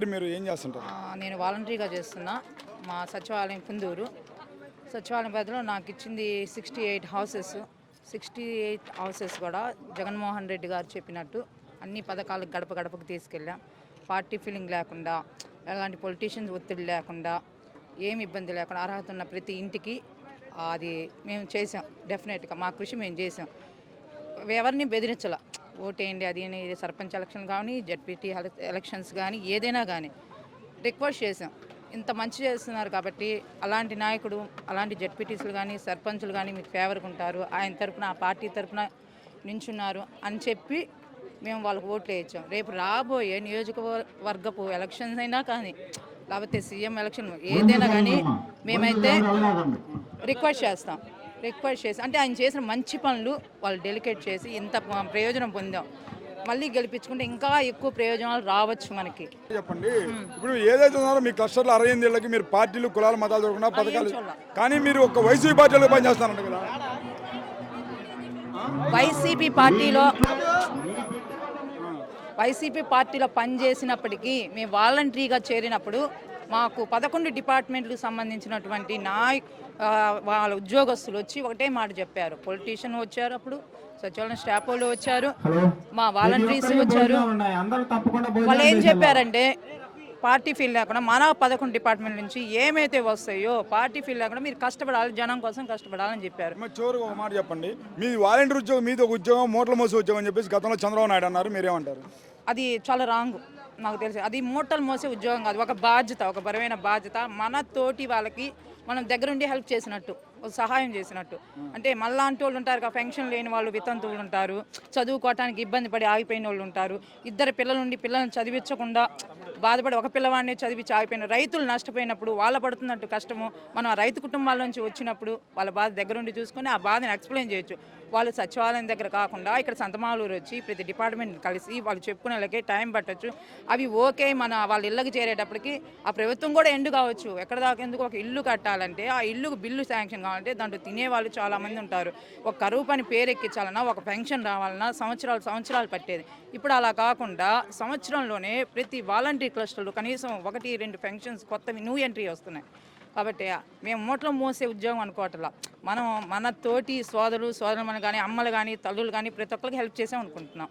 మీరు ఏం చేస్తుంటారు? నేను వాలంటరీగా చేస్తున్నా. మా సచివాలయం కుందూరు సచివాలయం పరిధిలో నాకు ఇచ్చింది 68 హౌసెస్. 68 హౌసెస్ కూడా జగన్మోహన్ రెడ్డి గారు చెప్పినట్టు అన్ని పథకాలకు గడప గడపకు తీసుకెళ్ళాం. పార్టీ ఫీలింగ్ లేకుండా, ఎలాంటి పొలిటీషియన్స్ ఒత్తిడి లేకుండా, ఏమి ఇబ్బంది లేకుండా అర్హత ఉన్న ప్రతి ఇంటికి అది మేము చేసాం. డెఫినెట్గా మా కృషి మేము చేసాం. ఎవరిని బెదిరించాల, ఓటేయండి అది అని. సర్పంచ్ ఎలక్షన్ కానీ, జడ్పీటీ ఎలక్షన్స్ కానీ, ఏదైనా కానీ రిక్వెస్ట్ చేసాం. ఇంత మంచి చేస్తున్నారు కాబట్టి అలాంటి నాయకుడు, అలాంటి జడ్పీటీసీలు కానీ, సర్పంచులు కానీ మీకు ఫేవర్గా ఉంటారు, ఆయన తరపున ఆ పార్టీ తరపున నించున్నారు అని చెప్పి మేము వాళ్ళకు ఓట్లు వేయించాం. రేపు రాబోయే నియోజకవర్గపు ఎలక్షన్స్ అయినా కానీ, లేకపోతే సీఎం ఎలక్షన్ ఏదైనా కానీ మేమైతే రిక్వెస్ట్ చేసి అంటే ఆయన చేసిన మంచి పనులు వాళ్ళు డెలికేట్ చేసి ఇంత ప్రయోజనం పొందాం. మళ్ళీ గెలిపించుకుంటే ఇంకా ఎక్కువ ప్రయోజనాలు రావచ్చు మనకి. చెప్పండి, ఇప్పుడు ఏదైతే ఉన్నారో మీ క్లస్టర్లో 68 ఏళ్ళకి మీరు పార్టీలు కులాల మతాలు చూడకుండా పథకాలు, కానీ మీరు ఒక వైసీపీ పార్టీలో పనిచేస్తారంట కదా? వైసీపీ పార్టీలో పనిచేసినప్పటికీ మేము వాలంటరీగా చేరినప్పుడు మాకు 11 డిపార్ట్మెంట్లకు సంబంధించినటువంటి వాళ్ళ ఉద్యోగస్తులు వచ్చి ఒకటే మాట చెప్పారు. పొలిటీషియన్ వచ్చారు, అప్పుడు సచివాలయం స్టాఫ్ వాళ్ళు వచ్చారు, మా వాలంటీర్స్ వచ్చారు. వాళ్ళు ఏం చెప్పారంటే పార్టీ ఫీల్ లేకుండా మన 11 డిపార్ట్మెంట్ నుంచి ఏమైతే వస్తాయో పార్టీ ఫీల్ లేకుండా మీరు కష్టపడాలి, జనం కోసం కష్టపడాలని చెప్పారు. చివరికి ఒక మాట చెప్పండి, మీ వాలంటీర్ ఉద్యోగం మీది ఒక ఉద్యోగం, మూటల మోసి ఉద్యోగం అని చెప్పేసి గతంలో చంద్రబాబు నాయుడు అన్నారు, మీరేమంటారు? అది చాలా రాంగ్. నాకు తెలిసి అది మూటలు మోసే ఉద్యోగం కాదు, ఒక బాధ్యత, ఒక బరువైన బాధ్యత. మన తోటి వాళ్ళకి మనం దగ్గరుండి హెల్ప్ చేసినట్టు, సహాయం చేసినట్టు. అంటే మళ్ళాంటి వాళ్ళు ఉంటారు, పెన్షన్ లేని వాళ్ళు, వితంతువులు ఉంటారు, చదువుకోవటానికి ఇబ్బంది పడి ఆగిపోయిన వాళ్ళు ఉంటారు, ఇద్దరు పిల్లలుండి పిల్లల్ని చదివించకుండా బాధపడి ఒక పిల్లవాడిని చదివించి ఆగిపోయిన రైతులు నష్టపోయినప్పుడు వాళ్ళ పడుతున్నట్టు కష్టము మనం ఆ రైతు కుటుంబాల నుంచి వచ్చినప్పుడు వాళ్ళ బాధ దగ్గరుండి చూసుకొని ఆ బాధని ఎక్స్ప్లెయిన్ చేయొచ్చు. వాళ్ళు సచివాలయం దగ్గర కాకుండా ఇక్కడ సంతమాలూరు వచ్చి ప్రతి డిపార్ట్మెంట్ కలిసి వాళ్ళు చెప్పుకునేలాగే టైం పట్టచ్చు. అవి ఓకే, మన వాళ్ళ ఇళ్ళకి చేరేటప్పటికి ఆ ప్రభుత్వం కూడా ఎండు కావచ్చు. ఎక్కడ దాకా ఎందుకు, ఒక ఇల్లు కట్టాలంటే ఆ ఇల్లుకు బిల్లు శాంక్షన్ కావాలంటే దాంట్లో తినేవాళ్ళు చాలామంది ఉంటారు. ఒక కరువు పని పేరెక్కించాలన్నా, ఒక పెన్షన్ రావాలన్నా సంవత్సరాలు పట్టేది. ఇప్పుడు అలా కాకుండా సంవత్సరంలోనే ప్రతి వాలంటీర్ క్లస్టర్లు కనీసం 1-2 పెన్షన్స్ కొత్తవి న్యూ ఎంట్రీ వస్తున్నాయి. కాబట్టి మేము మూటలో మోసే ఉద్యోగం అనుకోవట్లా, మనం మన తోటి సోదరులు కానీ, అమ్మలు కానీ, తల్లులు కానీ ప్రతి ఒక్కరికి హెల్ప్ చేసాం అనుకుంటున్నాం.